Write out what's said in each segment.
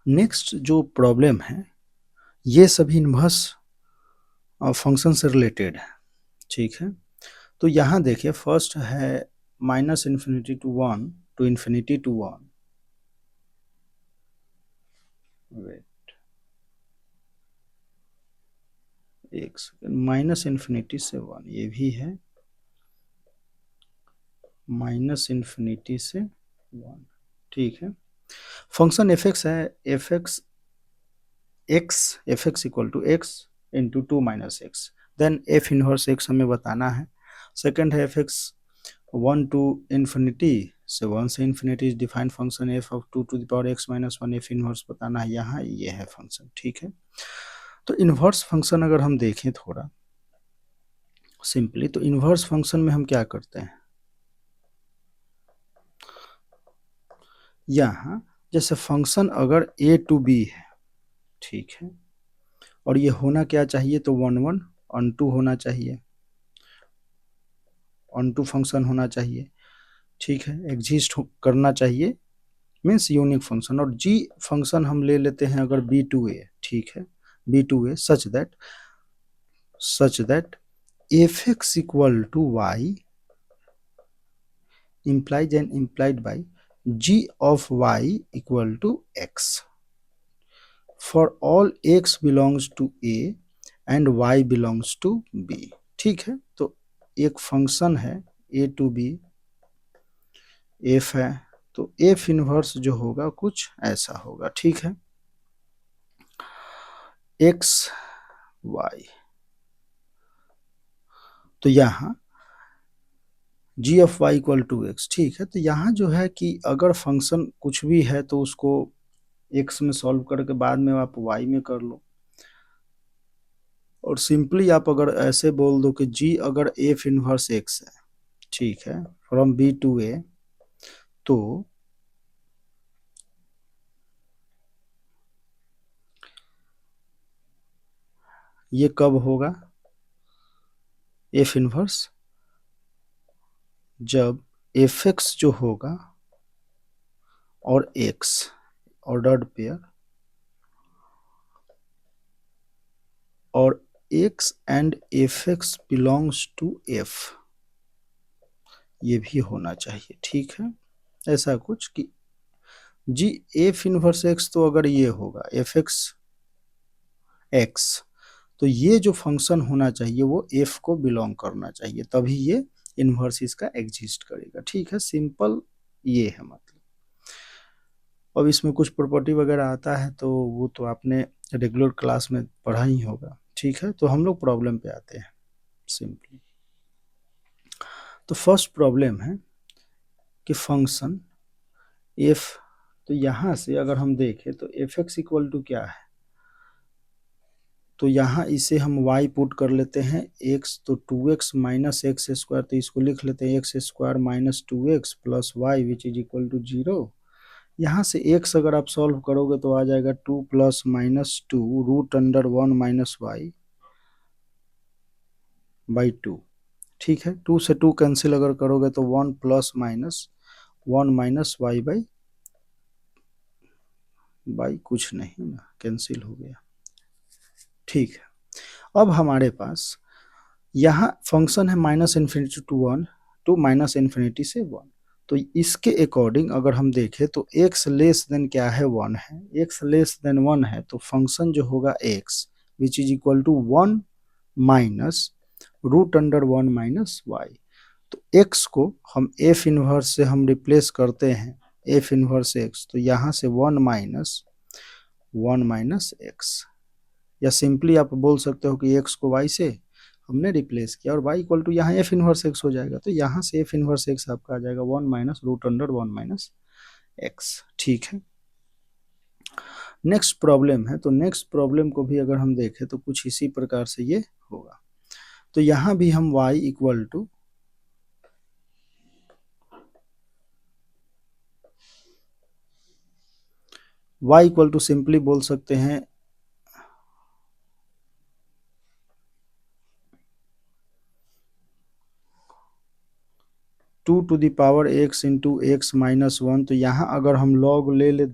Next जो problem है ये सभी इन्वर्स फंक्शन से रिलेटेड है, ठीक है। तो यहाँ देखिए फर्स्ट है -∞ to 1 to ∞ to 1, वेट एक सेकेंड, -∞ से 1, ये भी है -∞ से 1, ठीक है। फंक्शन एफ एक्स है, F X equal to X into 2 - X, then F inverse X हमें बताना है। सेकेंड है एफ एक्स 1 to इन्फिनिटी से 1 से infinity is defined function F of 2 to the power x - 1, F inverse बताना है यहाँ, ये है फंक्शन, ठीक है। तो इन्वर्स फंक्शन अगर हम देखें थोड़ा सिंपली, तो इन्वर्स फंक्शन में हम क्या करते हैं, यहाँ जैसे फंक्शन अगर a to b है, ठीक है, और ये होना क्या चाहिए, तो 1 1 ऑन टू होना चाहिए, ऑन टू फंक्शन होना चाहिए, ठीक है, एग्जिस्ट करना चाहिए, मीन्स यूनिक फंक्शन। और जी फंक्शन हम ले लेते हैं अगर बी टू ए, ठीक है, B to A such that F X equal to Y implies and implied by g of y equal to x for all x belongs to a and y belongs to b, ठीक है। तो एक function है a to b, f है, तो f inverse जो होगा कुछ ऐसा होगा, ठीक है, x y। तो यहाँ g of y equal to x, ठीक है। तो यहाँ जो है कि अगर फंक्शन कुछ भी है तो उसको एक्स में सॉल्व करके बाद में आप वाई में कर लो, और सिंपली आप अगर ऐसे बोल दो कि जी अगर एफ इनवर्स एक्स है, ठीक है, फ्रॉम बी टू ए, तो ये कब होगा एफ इनवर्स, जब एफ एक्स जो होगा और एक्स ऑर्डर्ड पेयर और X and F X belongs to F, ये भी होना चाहिए, ठीक है, ऐसा कुछ कि जी एफ इनवर्स एक्स, तो अगर ये होगा एफ एक्स एक्स, तो ये जो फंक्शन होना चाहिए वो एफ को बिलोंग करना चाहिए, तभी ये इनवर्स इसका एग्जिस्ट करेगा, ठीक है, सिंपल ये है मतलब। अब इसमें कुछ प्रॉपर्टी वगैरह आता है तो वो तो आपने रेगुलर क्लास में पढ़ा ही होगा, ठीक है। तो हम लोग प्रॉब्लम पे आते हैं सिंपली। तो फर्स्ट प्रॉब्लम है कि फंक्शन एफ, तो यहाँ से अगर हम देखें तो एफ एक्स इक्वल टू क्या है, तो यहाँ इसे हम y पुट कर लेते हैं x, तो 2x माइनस एक्स स्क्वायर, तो इसको लिख लेते हैं X square minus 2x plus Y which is equal to 0। यहाँ से x अगर आप सॉल्व करोगे तो आ जाएगा 2 plus minus 2 root under 1 minus Y by 2, ठीक है। 2 से 2 कैंसिल अगर करोगे तो 1 plus minus 1 minus Y by कुछ नहीं ना, कैंसिल हो गया, ठीक है। अब हमारे पास यहाँ फंक्शन है -∞ to 1 टू -∞ से 1, तो इसके अकॉर्डिंग अगर हम देखें तो x लेस देन क्या है, 1 है, x लेस देन 1 है, तो फंक्शन जो होगा x which is equal to 1 minus root under 1 minus Y, तो x को हम f इनवर्स से हम रिप्लेस करते हैं, f इनवर्स x, तो यहाँ से 1 माइनस x, या सिंपली आप बोल सकते हो कि x को y से हमने रिप्लेस किया और y इक्वल टू यहाँ एफ इनवर्स एक्स हो जाएगा, तो यहाँ से एफ इनवर्स एक्स आपका आ जाएगा 1 minus root under 1 minus x, ठीक है। नेक्स्ट प्रॉब्लम है, तो नेक्स्ट प्रॉब्लम को भी अगर हम देखें तो कुछ इसी प्रकार से ये होगा, तो यहाँ भी हम y इक्वल टू सिंपली बोल सकते हैं 2 to the power x into x minus 1, तो यहाँ अगर हम लॉग ले ले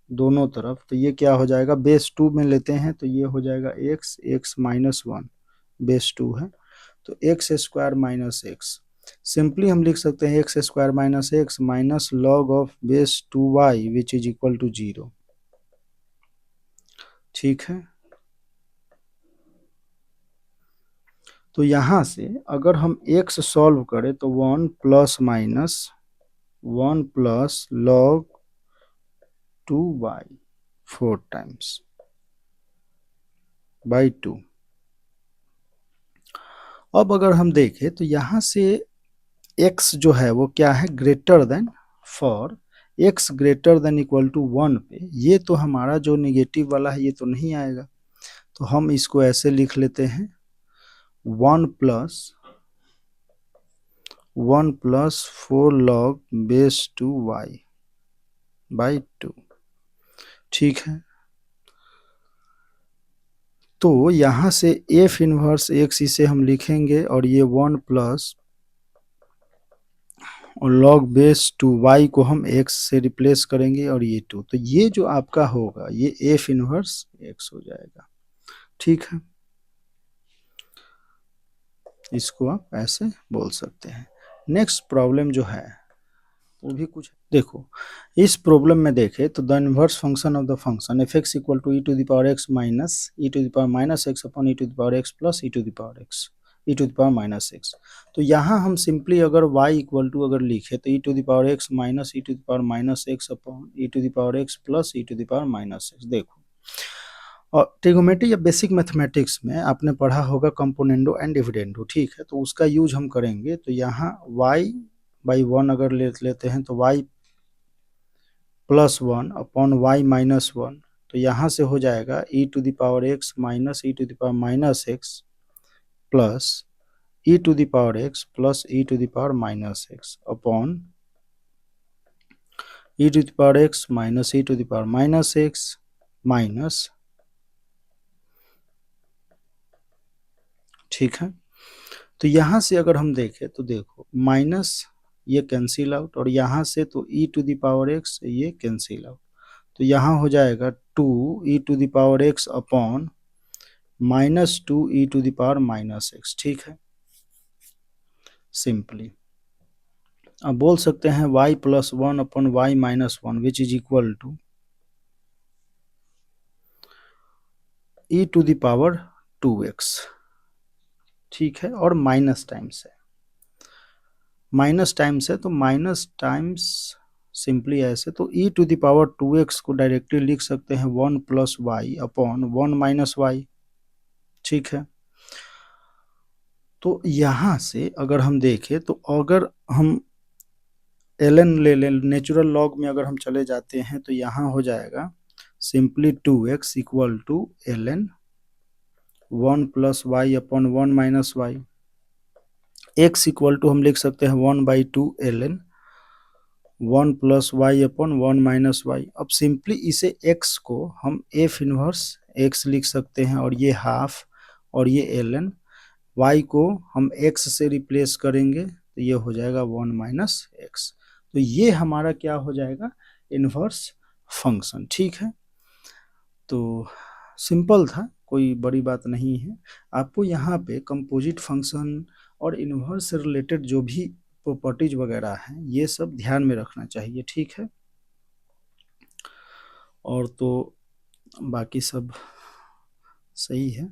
दोनों तरफ, तो ये क्या हो जाएगा, बेस 2 में लेते हैं तो ये हो जाएगा x माइनस 1, बेस 2 है तो X square minus X. Simply हम लिख सकते हैं X square minus x minus log of base 2y which is equal to 0। ठीक है, तो यहां से अगर हम x सॉल्व करें तो 1 plus log 2y 4 times by 2। अब अगर हम देखें तो यहां से x जो है वो क्या है, greater than, for x greater than equal to 1 पे ये तो हमारा जो निगेटिव वाला है ये तो नहीं आएगा, तो हम इसको ऐसे लिख लेते हैं 1 plus 4 log base 2y by 2। ठीक है, तो यहां से एफ इनवर्स एक्स इसे हम लिखेंगे और ये 1 प्लस और लॉग बेस 2y को हम x से रिप्लेस करेंगे और ये 2, तो ये जो आपका होगा ये एफ इनवर्स x हो जाएगा। ठीक है, इसको आप ऐसे बोल सकते हैं। नेक्स्ट प्रॉब्लम जो है वो भी कुछ देखो, इस प्रॉब्लम में देखें तो the inverse function of the function F X equal to E to the power x minus E to the power minus x upon E to the power x plus E to the power X E to the power minus X. तो यहाँ हम simply अगर y equal to अगर लिखे तो e to the power x minus E to the power minus x upon E to the power x plus E to the power minus x. देखो, और trigonometry या बेसिक मैथमेटिक्स में आपने पढ़ा होगा कंपोनेंडो एंड डिविडेंडो। ठीक है, तो उसका यूज हम करेंगे। तो यहाँ y बाई 1 अगर लेते हैं तो y plus 1 upon y minus 1, तो यहाँ से हो जाएगा e to the power x minus E to the power minus x plus e to the power x plus e to the power minus x upon e to the power x minus e to the power minus x minus. ठीक है, तो यहाँ से अगर हम देखें तो देखो माइनस ये कैंसिल आउट और यहाँ से तो e to the power x ये कैंसिल आउट, तो यहाँ हो जाएगा 2 e to the power x upon minus 2 e to the power minus x. ठीक है, सिंपली अब बोल सकते हैं y plus 1 upon y minus 1 which is equal to e to the power 2x। ठीक है, और माइनस टाइम्स है, माइनस टाइम्स है तो माइनस टाइम्स सिंपली ऐसे, तो e to the power 2x को डायरेक्टली लिख सकते हैं 1 plus y upon 1 minus y. ठीक है, तो यहाँ से अगर हम देखें तो अगर हम ln ले लें, नेचुरल लॉग में अगर हम चले जाते हैं तो यहाँ हो जाएगा simply 2x equal to ln 1 plus y upon 1 minus y. x equal to हम लिख सकते हैं 1 by 2 ln 1 plus y upon 1 minus y. अब सिंपली इसे x को हम एफ इनवर्स x लिख सकते हैं और ये हाफ और ये ln y को हम x से रिप्लेस करेंगे तो ये हो जाएगा 1 माइनस एक्स। तो ये हमारा क्या हो जाएगा, इनवर्स फंक्शन। ठीक है, तो सिंपल था, कोई बड़ी बात नहीं है। आपको यहाँ पे कंपोजिट फंक्शन और इनवर्स से रिलेटेड जो भी प्रॉपर्टीज वगैरह हैं ये सब ध्यान में रखना चाहिए। ठीक है, और तो बाकी सब सही है।